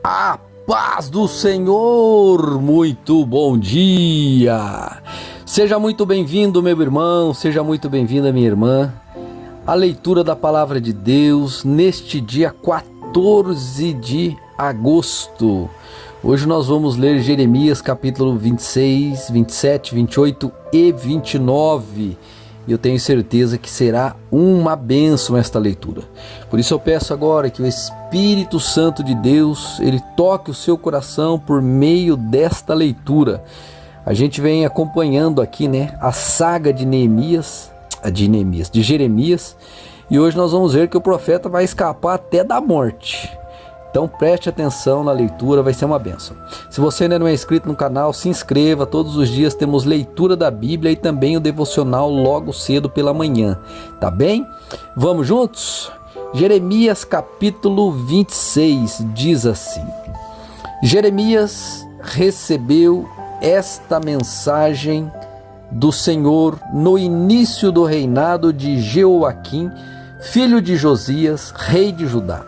A paz do Senhor, muito bom dia! Seja muito bem-vindo, meu irmão, seja muito bem-vinda, minha irmã. A leitura da Palavra de Deus neste dia 14 de agosto. Hoje nós vamos ler Jeremias capítulo 26, 27, 28 e 29. E eu tenho certeza que será uma bênção esta leitura. Por isso eu peço agora que o Espírito Santo de Deus, ele toque o seu coração por meio desta leitura. A gente vem acompanhando aqui, a saga de Jeremias, e hoje nós vamos ver que o profeta vai escapar até da morte. Então preste atenção na leitura, vai ser uma bênção. Se você ainda não é inscrito no canal, se inscreva. Todos os dias temos leitura da Bíblia e também o devocional logo cedo pela manhã. Tá bem? Vamos juntos? Jeremias capítulo 26 diz assim: Jeremias recebeu esta mensagem do Senhor no início do reinado de Jeoaquim, filho de Josias, rei de Judá.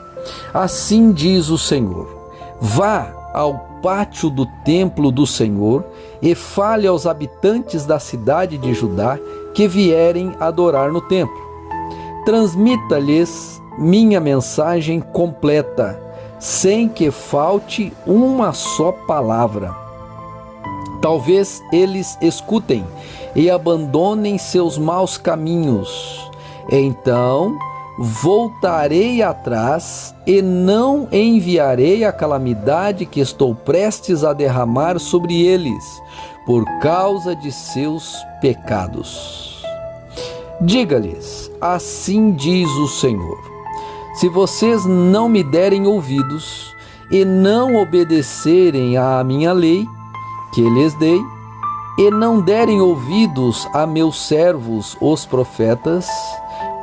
Assim diz o Senhor: vá ao pátio do templo do Senhor e fale aos habitantes da cidade de Judá que vierem adorar no templo. Transmita-lhes minha mensagem completa, sem que falte uma só palavra. Talvez eles escutem e abandonem seus maus caminhos. Então voltarei atrás e não enviarei a calamidade que estou prestes a derramar sobre eles, por causa de seus pecados. Diga-lhes: assim diz o Senhor: se vocês não me derem ouvidos e não obedecerem à minha lei, que lhes dei, e não derem ouvidos a meus servos, os profetas,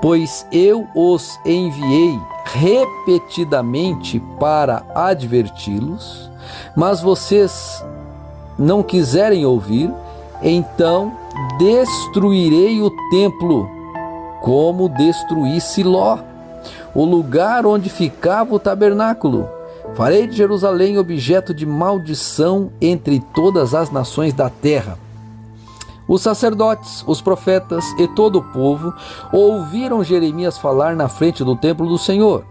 pois eu os enviei repetidamente para adverti-los, mas vocês não quiserem ouvir, então destruirei o templo, como destruí Siló, o lugar onde ficava o tabernáculo. Farei de Jerusalém objeto de maldição entre todas as nações da terra. Os sacerdotes, os profetas e todo o povo ouviram Jeremias falar na frente do templo do Senhor.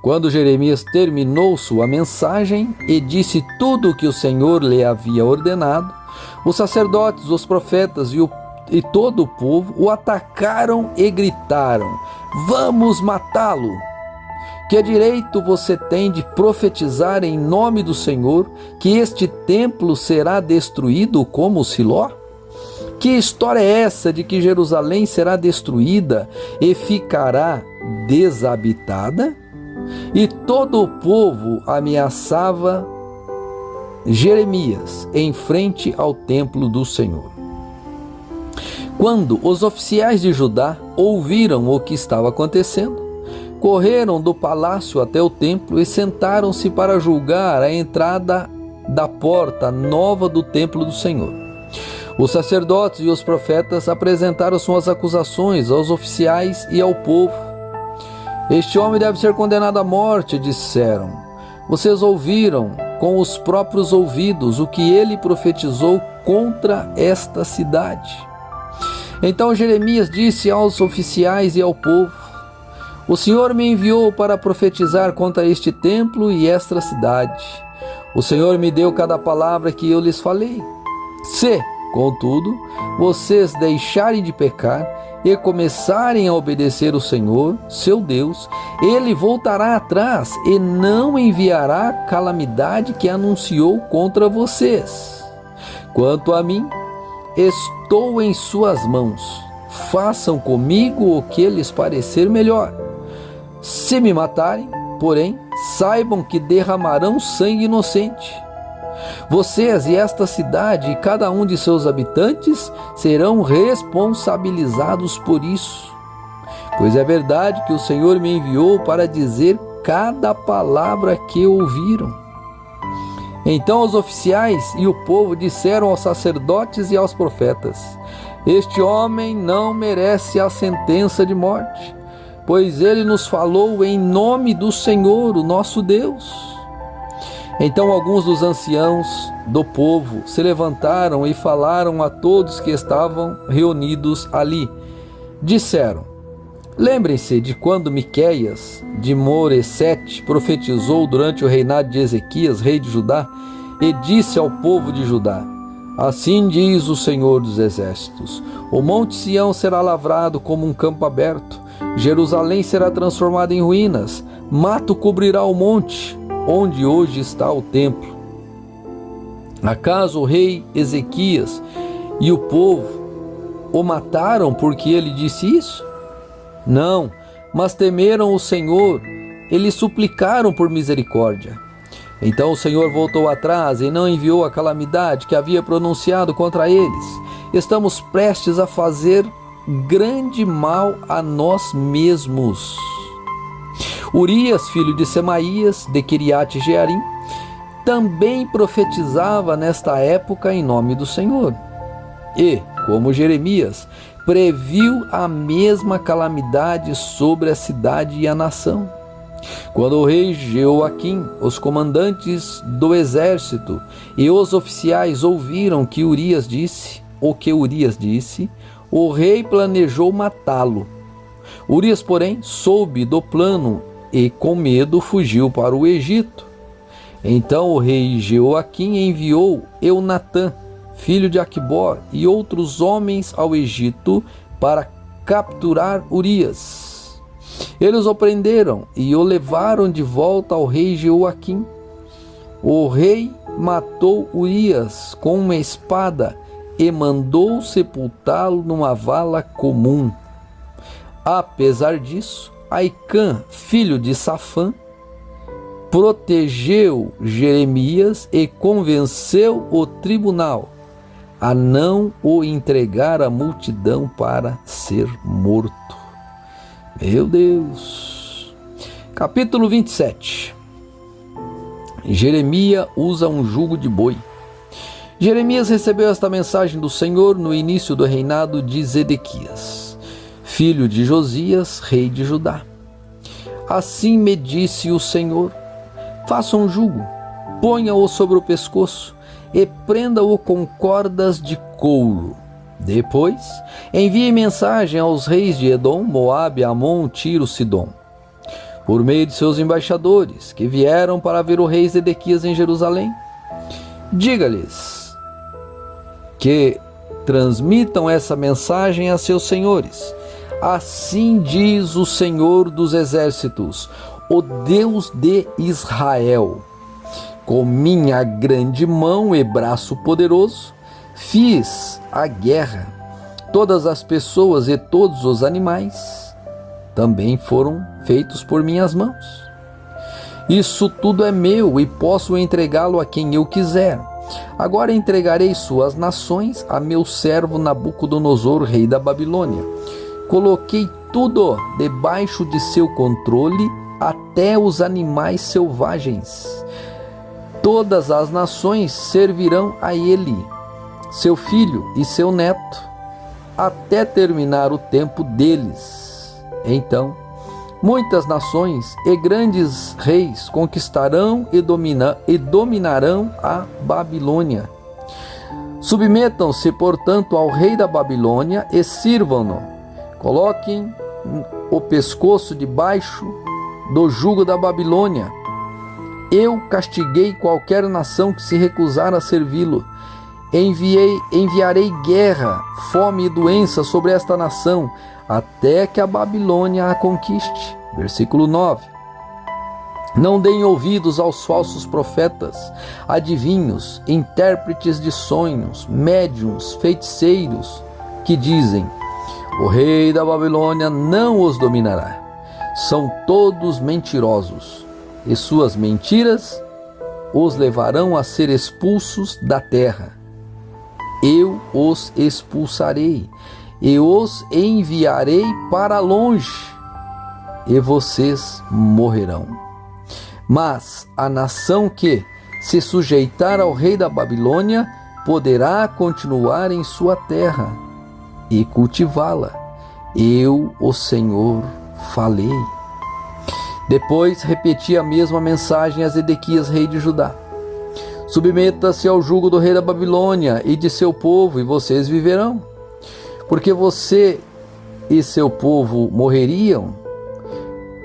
Quando Jeremias terminou sua mensagem e disse tudo o que o Senhor lhe havia ordenado, os sacerdotes, os profetas e todo o povo o atacaram e gritaram: vamos matá-lo! Que direito você tem de profetizar em nome do Senhor que este templo será destruído como Siló? Que história é essa de que Jerusalém será destruída e ficará desabitada? E todo o povo ameaçava Jeremias em frente ao templo do Senhor. Quando os oficiais de Judá ouviram o que estava acontecendo, correram do palácio até o templo e sentaram-se para julgar a entrada da porta nova do templo do Senhor. Os sacerdotes e os profetas apresentaram suas acusações aos oficiais e ao povo. Este homem deve ser condenado à morte, disseram. Vocês ouviram com os próprios ouvidos o que ele profetizou contra esta cidade. Então Jeremias disse aos oficiais e ao povo: o Senhor me enviou para profetizar contra este templo e esta cidade. O Senhor me deu cada palavra que eu lhes falei. Se, contudo, vocês deixarem de pecar e começarem a obedecer o Senhor, seu Deus, ele voltará atrás e não enviará a calamidade que anunciou contra vocês. Quanto a mim, estou em suas mãos. Façam comigo o que lhes parecer melhor. Se me matarem, porém, saibam que derramarão sangue inocente. Vocês e esta cidade e cada um de seus habitantes serão responsabilizados por isso. Pois é verdade que o Senhor me enviou para dizer cada palavra que ouviram. Então os oficiais e o povo disseram aos sacerdotes e aos profetas: este homem não merece a sentença de morte, pois ele nos falou em nome do Senhor, o nosso Deus. Então alguns dos anciãos do povo se levantaram e falaram a todos que estavam reunidos ali. Disseram: lembrem-se de quando Miqueias de Moresete profetizou durante o reinado de Ezequias, rei de Judá, e disse ao povo de Judá: assim diz o Senhor dos Exércitos: o monte Sião será lavrado como um campo aberto, Jerusalém será transformada em ruínas, mato cobrirá o monte onde hoje está o templo. Acaso o rei Ezequias e o povo o mataram porque ele disse isso? Não, mas temeram o Senhor e lhe suplicaram por misericórdia. Então o Senhor voltou atrás e não enviou a calamidade que havia pronunciado contra eles. Estamos prestes a fazer grande mal a nós mesmos. Urias, filho de Semaías, de Quiriate Jearim, também profetizava nesta época em nome do Senhor. E, como Jeremias, previu a mesma calamidade sobre a cidade e a nação. Quando o rei Jeoaquim, os comandantes do exército e os oficiais ouviram que Urias disse, o rei planejou matá-lo. Urias, porém, soube do plano e, com medo, fugiu para o Egito. Então o rei Jeoaquim enviou Eunatã, filho de Aquibor, e outros homens ao Egito para capturar Urias. Eles o prenderam e o levaram de volta ao rei Jeoaquim. O rei matou Urias com uma espada e mandou sepultá-lo numa vala comum. Apesar disso, Aicã, filho de Safã, protegeu Jeremias e convenceu o tribunal a não o entregar à multidão para ser morto. Meu Deus! Capítulo 27. Jeremias usa um jugo de boi. Jeremias recebeu esta mensagem do Senhor no início do reinado de Zedequias, filho de Josias, rei de Judá. Assim me disse o Senhor: faça um jugo, ponha-o sobre o pescoço e prenda-o com cordas de couro. Depois, envie mensagem aos reis de Edom, Moabe, Amon, Tiro, Sidom, por meio de seus embaixadores, que vieram para ver o rei Zedequias em Jerusalém. Diga-lhes que transmitam essa mensagem a seus senhores. Assim diz o Senhor dos Exércitos, o Deus de Israel: com minha grande mão e braço poderoso, fiz a guerra. Todas as pessoas e todos os animais também foram feitos por minhas mãos. Isso tudo é meu e posso entregá-lo a quem eu quiser. Agora entregarei suas nações a meu servo Nabucodonosor, rei da Babilônia. Coloquei tudo debaixo de seu controle, até os animais selvagens. Todas as nações servirão a ele, seu filho e seu neto, até terminar o tempo deles. Então, muitas nações e grandes reis conquistarão e dominarão a Babilônia. Submetam-se, portanto, ao rei da Babilônia e sirvam-no. Coloquem o pescoço debaixo do jugo da Babilônia. Eu castiguei qualquer nação que se recusar a servi-lo. Enviarei guerra, fome e doença sobre esta nação, até que a Babilônia a conquiste. Versículo 9. Não deem ouvidos aos falsos profetas, adivinhos, intérpretes de sonhos, médiuns, feiticeiros, que dizem: o rei da Babilônia não os dominará. São todos mentirosos, e suas mentiras os levarão a ser expulsos da terra. Eu os expulsarei e os enviarei para longe, e vocês morrerão. Mas a nação que se sujeitar ao rei da Babilônia poderá continuar em sua terra e cultivá-la. Eu, o Senhor, falei. Depois repeti a mesma mensagem a Zedequias, rei de Judá. Submeta-se ao jugo do rei da Babilônia e de seu povo, e vocês viverão. Porque você e seu povo morreriam.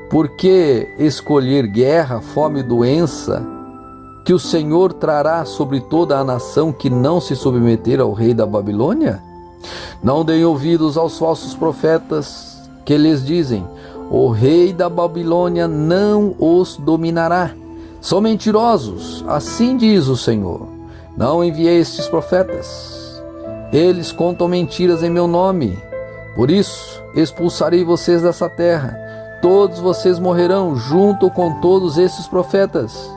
Por que escolher guerra, fome e doença, que o Senhor trará sobre toda a nação que não se submeter ao rei da Babilônia? Não deem ouvidos aos falsos profetas que lhes dizem: o rei da Babilônia não os dominará. São mentirosos, assim diz o Senhor. Não enviei estes profetas. Eles contam mentiras em meu nome. Por isso, expulsarei vocês dessa terra. Todos vocês morrerão junto com todos esses profetas.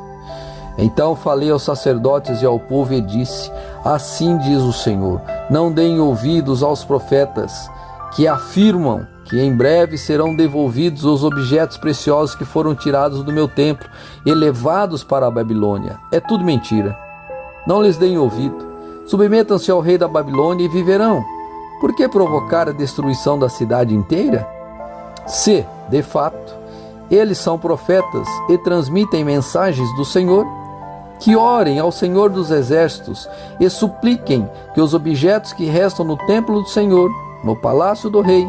Então falei aos sacerdotes e ao povo e disse: assim diz o Senhor, não deem ouvidos aos profetas que afirmam que em breve serão devolvidos os objetos preciosos que foram tirados do meu templo e levados para a Babilônia. É tudo mentira. Não lhes deem ouvido. Submetam-se ao rei da Babilônia e viverão. Por que provocar a destruição da cidade inteira? Se, de fato, eles são profetas e transmitem mensagens do Senhor, que orem ao Senhor dos Exércitos e supliquem que os objetos que restam no templo do Senhor, no palácio do rei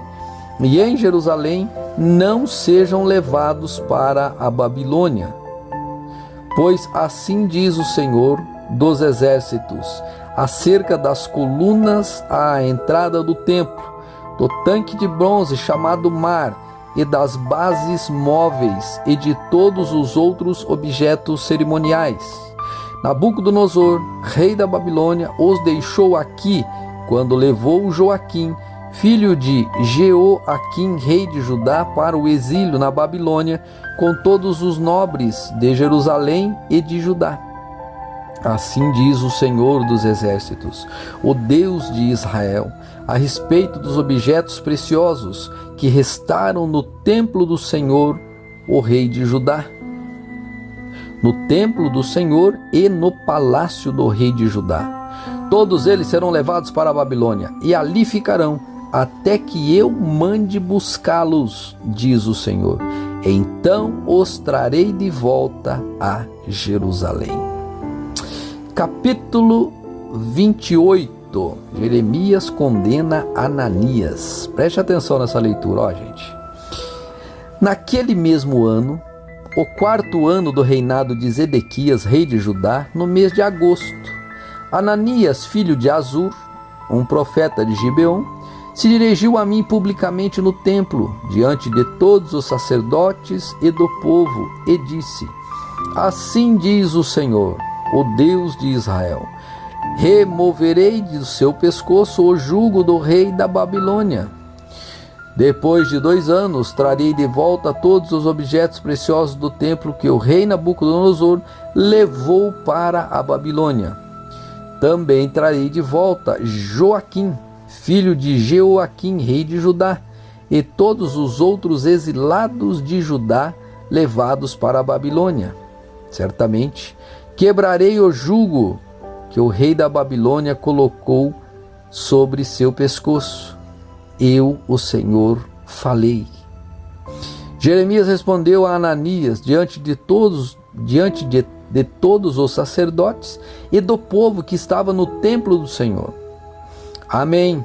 e em Jerusalém não sejam levados para a Babilônia. Pois assim diz o Senhor dos Exércitos, acerca das colunas à entrada do templo, do tanque de bronze chamado Mar, e das bases móveis e de todos os outros objetos cerimoniais. Nabucodonosor, rei da Babilônia, os deixou aqui quando levou Joaquim, filho de Jeoaquim, rei de Judá, para o exílio na Babilônia, com todos os nobres de Jerusalém e de Judá. Assim diz o Senhor dos Exércitos, o Deus de Israel, a respeito dos objetos preciosos que restaram no templo do Senhor, o rei de Judá. No templo do Senhor e no palácio do rei de Judá. Todos eles serão levados para a Babilônia e ali ficarão, até que eu mande buscá-los, diz o Senhor. Então os trarei de volta a Jerusalém. Capítulo 28. Jeremias condena Ananias. Preste atenção nessa leitura, ó, gente. Naquele mesmo ano, o 4º ano do reinado de Zedequias, rei de Judá, no mês de agosto, Ananias, filho de Azur, um profeta de Gibeon, se dirigiu a mim publicamente no templo, diante de todos os sacerdotes e do povo, e disse: assim diz o Senhor, o Deus de Israel: removerei do seu pescoço o jugo do rei da Babilônia. Depois de 2 anos, trarei de volta todos os objetos preciosos do templo que o rei Nabucodonosor levou para a Babilônia. Também trarei de volta Joaquim, filho de Jeoaquim, rei de Judá, e todos os outros exilados de Judá levados para a Babilônia. Certamente quebrarei o jugo que o rei da Babilônia colocou sobre seu pescoço. Eu, o Senhor, falei. Jeremias respondeu a Ananias diante de todos os sacerdotes e do povo que estava no templo do Senhor: amém,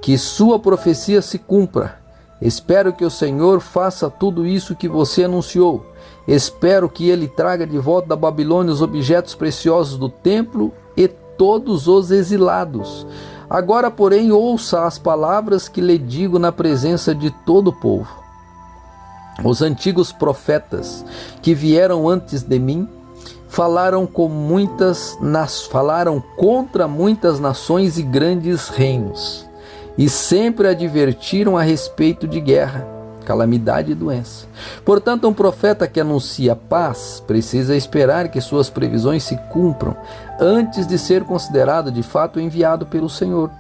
que sua profecia se cumpra. Espero que o Senhor faça tudo isso que você anunciou. Espero que ele traga de volta da Babilônia os objetos preciosos do templo e todos os exilados. Agora, porém, ouça as palavras que lhe digo na presença de todo o povo. Os antigos profetas que vieram antes de mim falaram contra muitas nações e grandes reinos, e sempre advertiram a respeito de guerra, calamidade e doença. Portanto, um profeta que anuncia paz precisa esperar que suas previsões se cumpram antes de ser considerado de fato enviado pelo Senhor.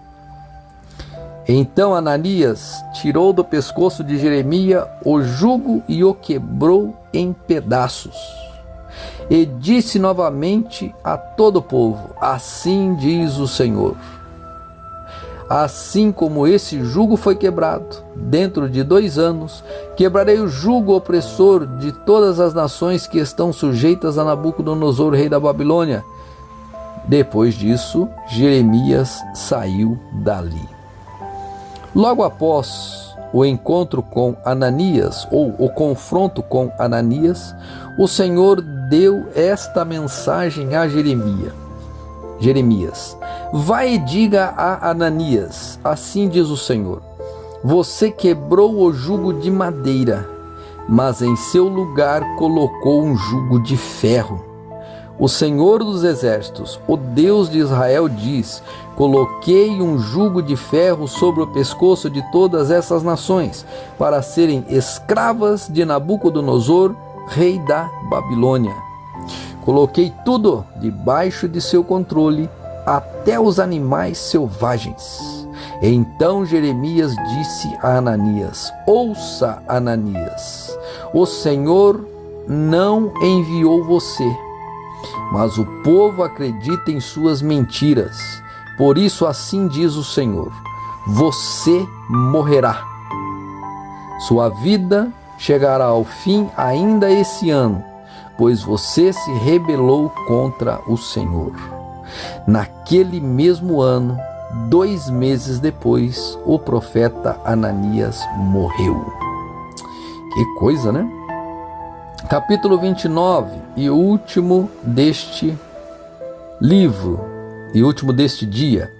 Então Ananias tirou do pescoço de Jeremias o jugo e o quebrou em pedaços. E disse novamente a todo o povo: assim diz o Senhor: assim como esse jugo foi quebrado, dentro de 2 anos, quebrarei o jugo opressor de todas as nações que estão sujeitas a Nabucodonosor, rei da Babilônia. Depois disso, Jeremias saiu dali. Logo após o encontro com Ananias, ou o confronto com Ananias, o Senhor deu esta mensagem a Jeremias: vai e diga a Ananias, assim diz o Senhor, você quebrou o jugo de madeira, mas em seu lugar colocou um jugo de ferro. O Senhor dos Exércitos, o Deus de Israel, diz: coloquei um jugo de ferro sobre o pescoço de todas essas nações, para serem escravas de Nabucodonosor, rei da Babilônia. Coloquei tudo debaixo de seu controle, até os animais selvagens. Então Jeremias disse a Ananias: ouça, Ananias, o Senhor não enviou você, mas o povo acredita em suas mentiras. Por isso assim diz o Senhor: você morrerá. Sua vida chegará ao fim ainda esse ano, pois você se rebelou contra o Senhor. Naquele mesmo ano, 2 meses depois, o profeta Ananias morreu. Que coisa, né? Capítulo 29 e último deste livro, e último deste dia.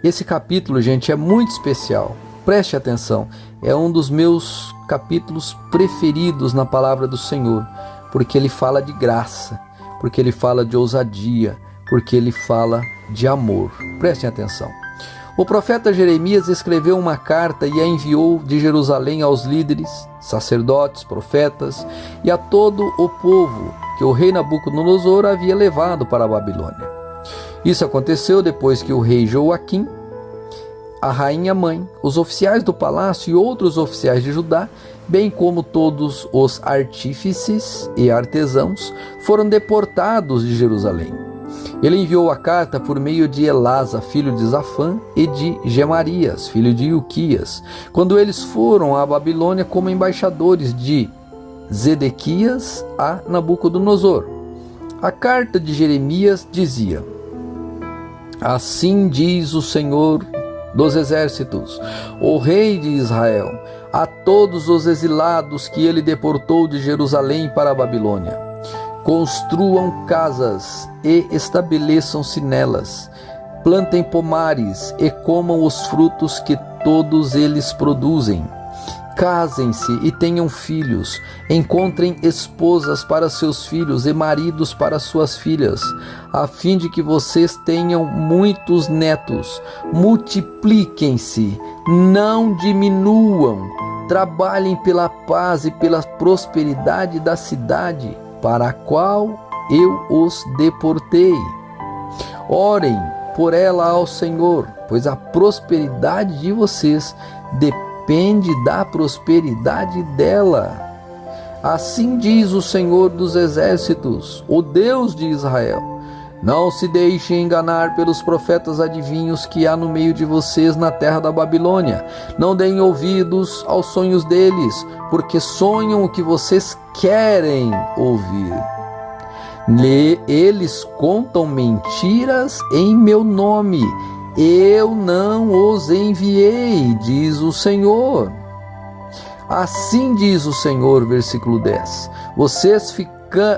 Esse capítulo, gente, é muito especial. Preste atenção, é um dos meus capítulos preferidos na palavra do Senhor, porque ele fala de graça, porque ele fala de ousadia, porque ele fala de amor. Prestem atenção. O profeta Jeremias escreveu uma carta e a enviou de Jerusalém aos líderes, sacerdotes, profetas e a todo o povo que o rei Nabucodonosor havia levado para a Babilônia. Isso aconteceu depois que o rei Joaquim, a rainha mãe, os oficiais do palácio e outros oficiais de Judá, bem como todos os artífices e artesãos, foram deportados de Jerusalém. Ele enviou a carta por meio de Elasa, filho de Zafã, e de Gemarias, filho de Ilquias, quando eles foram à Babilônia como embaixadores de Zedequias a Nabucodonosor. A carta de Jeremias dizia: assim diz o Senhor dos Exércitos, o rei de Israel, a todos os exilados que ele deportou de Jerusalém para a Babilônia: construam casas e estabeleçam-se nelas, plantem pomares e comam os frutos que todos eles produzem. Casem-se e tenham filhos, encontrem esposas para seus filhos e maridos para suas filhas, a fim de que vocês tenham muitos netos. Multipliquem-se, não diminuam, trabalhem pela paz e pela prosperidade da cidade para a qual eu os deportei. Orem por ela ao Senhor, pois a prosperidade de vocês depende da prosperidade dela. Assim diz o Senhor dos Exércitos, o Deus de Israel: não se deixem enganar pelos profetas adivinhos que há no meio de vocês na terra da Babilônia. Não deem ouvidos aos sonhos deles, porque sonham o que vocês querem ouvir. Eles contam mentiras em meu nome. Eu não os enviei, diz o Senhor. Assim diz o Senhor, versículo 10: vocês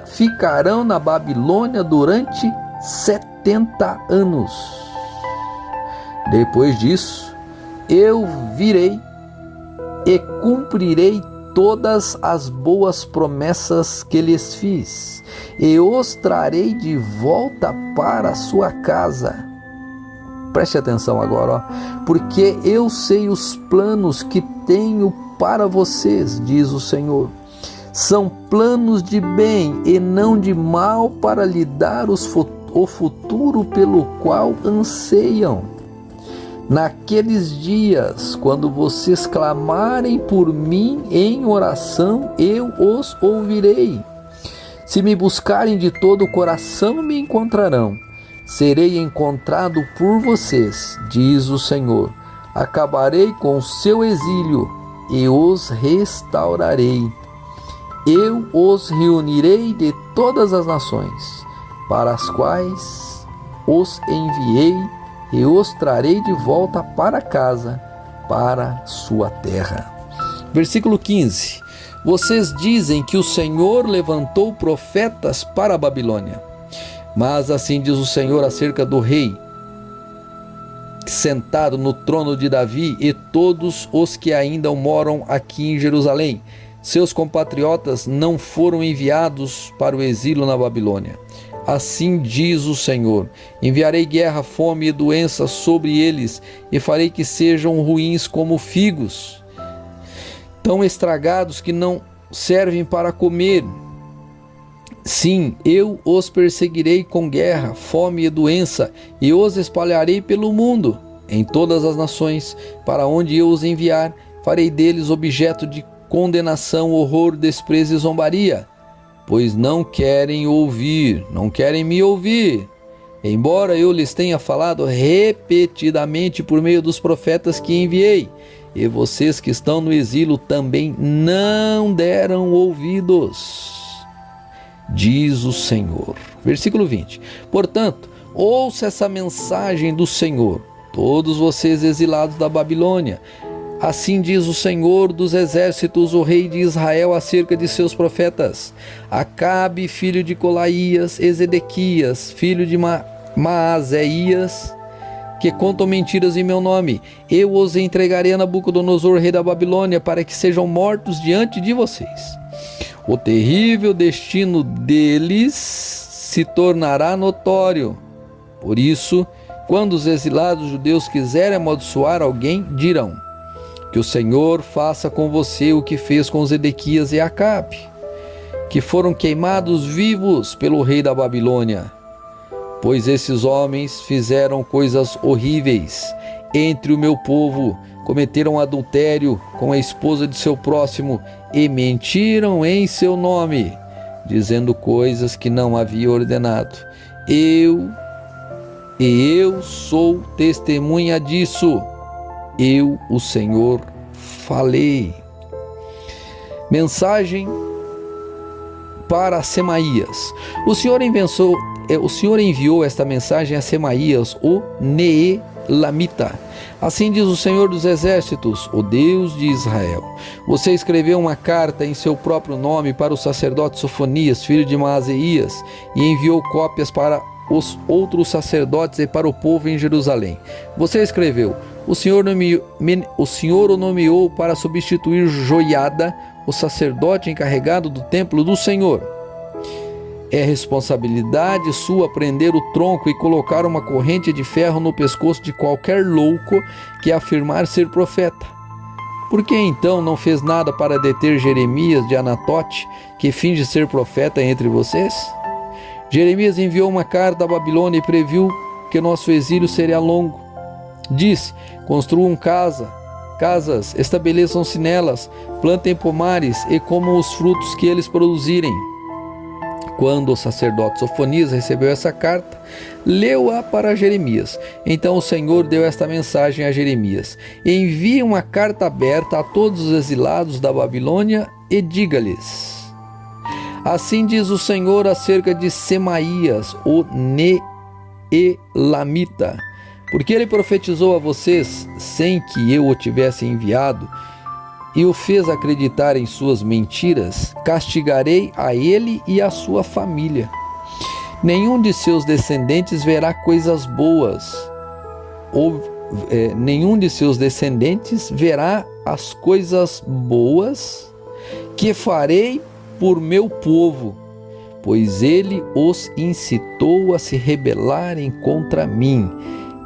ficarão na Babilônia durante 70 anos. Depois disso, eu virei e cumprirei todas as boas promessas que lhes fiz, e os trarei de volta para a sua casa. Preste atenção agora, ó. Porque eu sei os planos que tenho para vocês, diz o Senhor. São planos de bem e não de mal, para lhe dar o futuro pelo qual anseiam. Naqueles dias, quando vocês clamarem por mim em oração, eu os ouvirei. Se me buscarem de todo o coração, me encontrarão. Serei encontrado por vocês, diz o Senhor. Acabarei com o seu exílio e os restaurarei. Eu os reunirei de todas as nações, para as quais os enviei e os trarei de volta para casa, para sua terra. Versículo 15. Vocês dizem que o Senhor levantou profetas para a Babilônia. Mas assim diz o Senhor acerca do rei sentado no trono de Davi e todos os que ainda moram aqui em Jerusalém. Seus compatriotas não foram enviados para o exílio na Babilônia. Assim diz o Senhor: enviarei guerra, fome e doença sobre eles e farei que sejam ruins como figos, tão estragados que não servem para comer. Sim, eu os perseguirei com guerra, fome e doença, e os espalharei pelo mundo, em todas as nações, para onde eu os enviar. Farei deles objeto de condenação, horror, desprezo e zombaria, pois não querem ouvir, não querem me ouvir. Embora eu lhes tenha falado repetidamente por meio dos profetas que enviei, e vocês que estão no exílio também não deram ouvidos, diz o Senhor. Versículo 20. Portanto, ouça essa mensagem do Senhor, todos vocês exilados da Babilônia. Assim diz o Senhor dos exércitos, o rei de Israel, acerca de seus profetas: Acabe, filho de Colaías, e Zedequias, filho de Maazéias, que contam mentiras em meu nome. Eu os entregarei a Nabucodonosor, rei da Babilônia, para que sejam mortos diante de vocês. O terrível destino deles se tornará notório. Por isso, quando os exilados judeus quiserem amaldiçoar alguém, dirão: que o Senhor faça com você o que fez com Zedequias e Acabe, que foram queimados vivos pelo rei da Babilônia. Pois esses homens fizeram coisas horríveis entre o meu povo, cometeram adultério com a esposa de seu próximo e mentiram em seu nome, dizendo coisas que não havia ordenado. Eu sou testemunha disso. Eu, o Senhor, falei. Mensagem para Semaías. O Senhor enviou esta mensagem a Semaías, o Neelamita. Assim diz o Senhor dos exércitos, o Deus de Israel: você escreveu uma carta em seu próprio nome para o sacerdote Sofonias, filho de Maazéias, e enviou cópias para os outros sacerdotes e para o povo em Jerusalém. Você escreveu: o Senhor o nomeou para substituir Joiada, o sacerdote encarregado do templo do Senhor. É responsabilidade sua prender o tronco e colocar uma corrente de ferro no pescoço de qualquer louco que afirmar ser profeta. Por que então não fez nada para deter Jeremias de Anatote, que finge ser profeta entre vocês? Jeremias enviou uma carta à Babilônia e previu que nosso exílio seria longo. Disse: construam casas, estabeleçam-se nelas, plantem pomares e comam os frutos que eles produzirem. Quando o sacerdote Sofonias recebeu essa carta, leu-a para Jeremias. Então o Senhor deu esta mensagem a Jeremias: envie uma carta aberta a todos os exilados da Babilônia e diga-lhes: assim diz o Senhor acerca de Semaías, o Neelamita, porque ele profetizou a vocês sem que eu o tivesse enviado e o fez acreditar em suas mentiras, castigarei a ele e a sua família. Nenhum de seus descendentes verá coisas boas, nenhum de seus descendentes verá as coisas boas que farei por meu povo, pois ele os incitou a se rebelarem contra mim.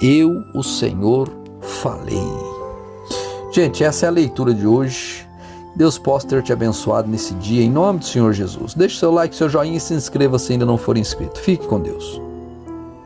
Eu, o Senhor, falei. Gente, essa é a leitura de hoje. Deus possa ter te abençoado nesse dia, em nome do Senhor Jesus. Deixe seu like, seu joinha e se inscreva se ainda não for inscrito. Fique com Deus.